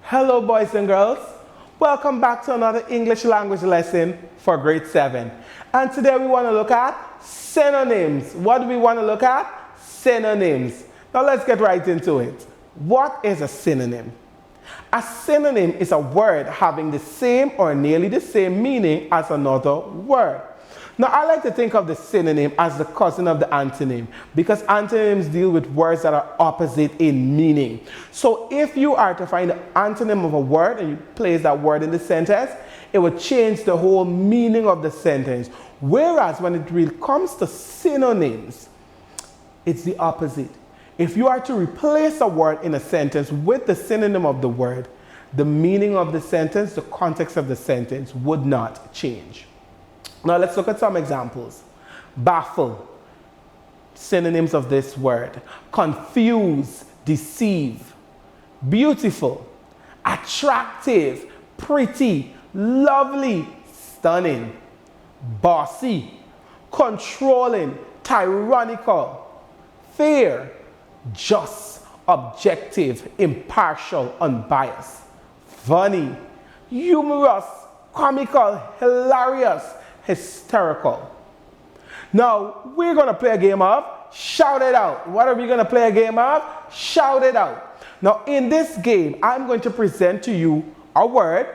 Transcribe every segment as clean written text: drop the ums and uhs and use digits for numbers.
Hello boys and girls, welcome back to another English language lesson for grade 7. And today we want to look at synonyms. What do we want to look at? Synonyms. Now let's get right into it. What is a synonym? A synonym is a word having the same or nearly the same meaning as another word. Now, I like to think of the synonym as the cousin of the antonym because antonyms deal with words that are opposite in meaning. So if you are to find the antonym of a word and you place that word in the sentence, it will change the whole meaning of the sentence. Whereas when it really comes to synonyms, it's the opposite. If you are to replace a word in a sentence with the synonym of the word, the meaning of the sentence, the context of the sentence would not change. Now let's look at some examples. Baffle, synonyms of this word. Confuse, deceive. Beautiful, attractive, pretty, lovely, stunning. Bossy, controlling, tyrannical. Fair, just, objective, impartial, unbiased. Funny, humorous, comical, hilarious, hysterical. Now, we're going to play a game of shout it out. What are we going to play a game of? Shout it out. Now, in this game, I'm going to present to you a word,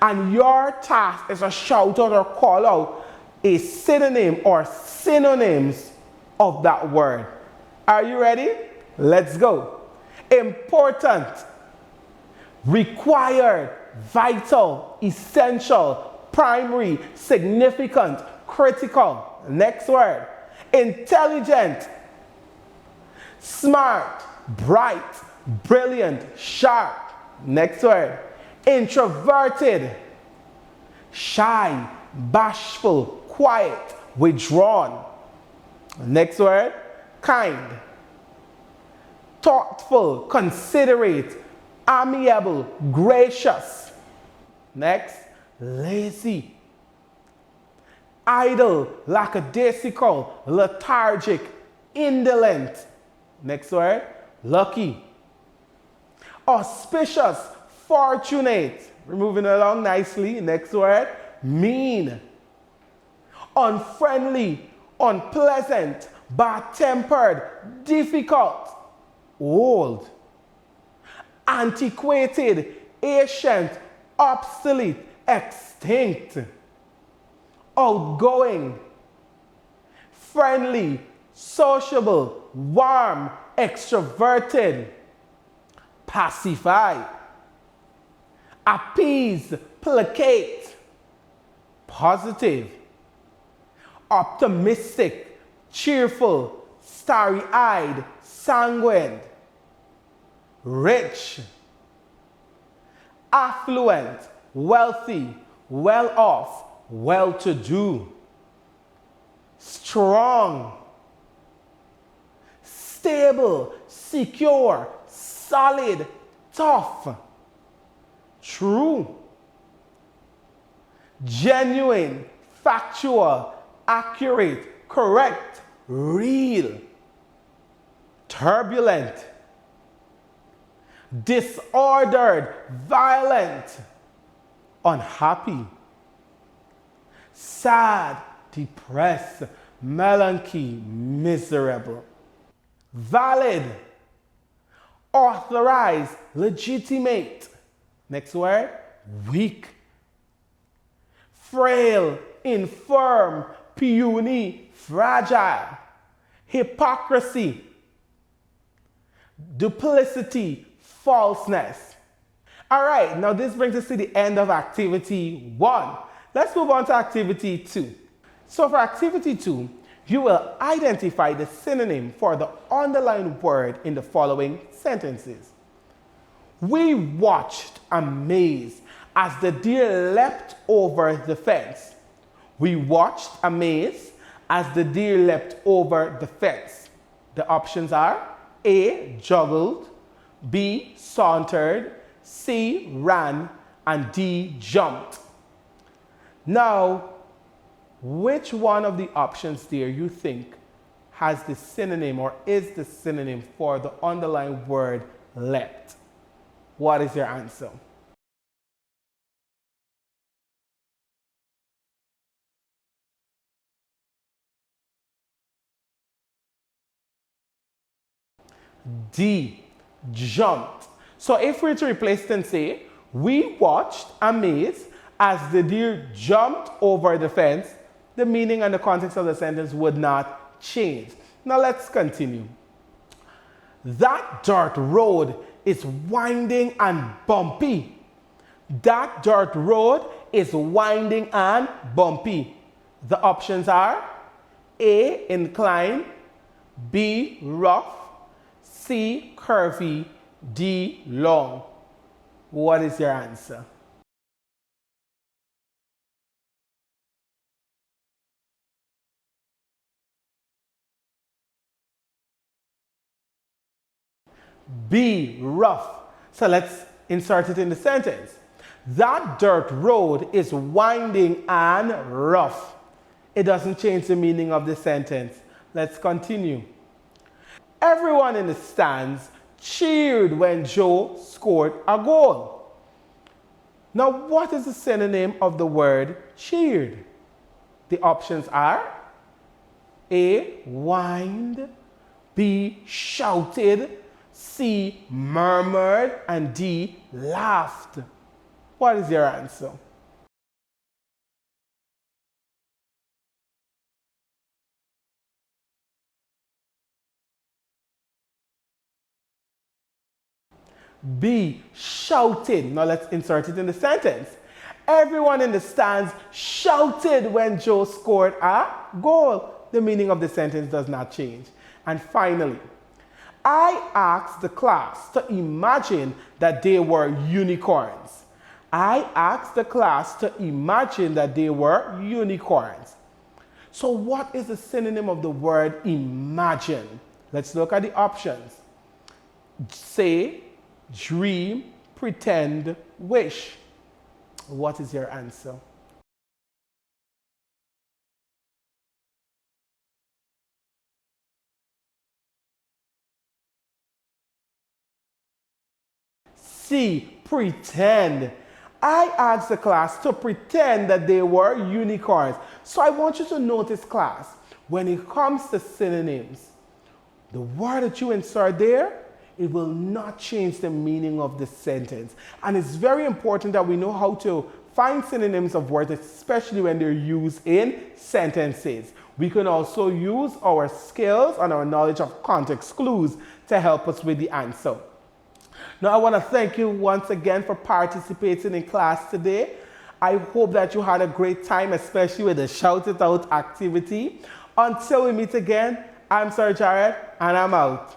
and your task is to shout out or call out a synonym or synonyms of that word. Are you ready? Let's go. Important, required, vital, essential, primary, significant, critical. Next word. Intelligent, smart, bright, brilliant, sharp. Next word. Introverted, shy, bashful, quiet, withdrawn. Next word. Kind, thoughtful, considerate, amiable, gracious. Next. Lazy, idle, lackadaisical, lethargic, indolent. Next word. Lucky, auspicious, fortunate. We're moving along nicely. Next word. Mean, unfriendly, unpleasant, bad-tempered, difficult, old, antiquated, ancient, obsolete, extinct, outgoing, friendly, sociable, warm, extroverted, pacify, appease, placate, positive, optimistic, cheerful, starry-eyed, sanguine, rich, affluent, wealthy, well-off, well-to-do, strong, stable, secure, solid, tough, true, genuine, factual, accurate, correct, real, turbulent, disordered, violent, unhappy, sad, depressed, melancholy, miserable, valid, authorized, legitimate. Next word, weak, frail, infirm, puny, fragile, hypocrisy, duplicity, falseness. All right, now this brings us to the end of activity 1. Let's move on to activity 2. So for activity 2, you will identify the synonym for the underlined word in the following sentences. We watched amazed as the deer leapt over the fence. We watched amazed as the deer leapt over the fence. The options are A, juggled, B, sauntered, C, ran, and D, jumped. Now, which one of the options there you think has the synonym or is the synonym for the underlined word leapt? What is your answer? D, jumped. So if we're to replace it and say, we watched amazed as the deer jumped over the fence, the meaning and the context of the sentence would not change. Now let's continue. That dirt road is winding and bumpy. That dirt road is winding and bumpy. The options are A, inclined, B, rough, C, curvy, D, long. What is your answer? B, rough. So let's insert it in the sentence. That dirt road is winding and rough. It doesn't change the meaning of the sentence. Let's continue. Everyone in the stands cheered when Joe scored a goal. Now, what is the synonym of the word cheered? The options are A, whined, B, shouted, C, murmured, and D, laughed. What is your answer? B, shouted. Now let's insert it in the sentence. Everyone in the stands shouted when Joe scored a goal. The meaning of the sentence does not change. And finally, I asked the class to imagine that they were unicorns. I asked the class to imagine that they were unicorns. So what is the synonym of the word imagine? Let's look at the options. Say, dream, pretend, wish. What is your answer? C, pretend. I asked the class to pretend that they were unicorns. So I want you to notice, class, when it comes to synonyms, the word that you insert there, it will not change the meaning of the sentence. And it's very important that we know how to find synonyms of words, especially when they're used in sentences. We can also use our skills and our knowledge of context clues to help us with the answer. Now, I want to thank you once again for participating in class today. I hope that you had a great time, especially with the Shout It Out activity. Until we meet again, I'm Sir Jared, and I'm out.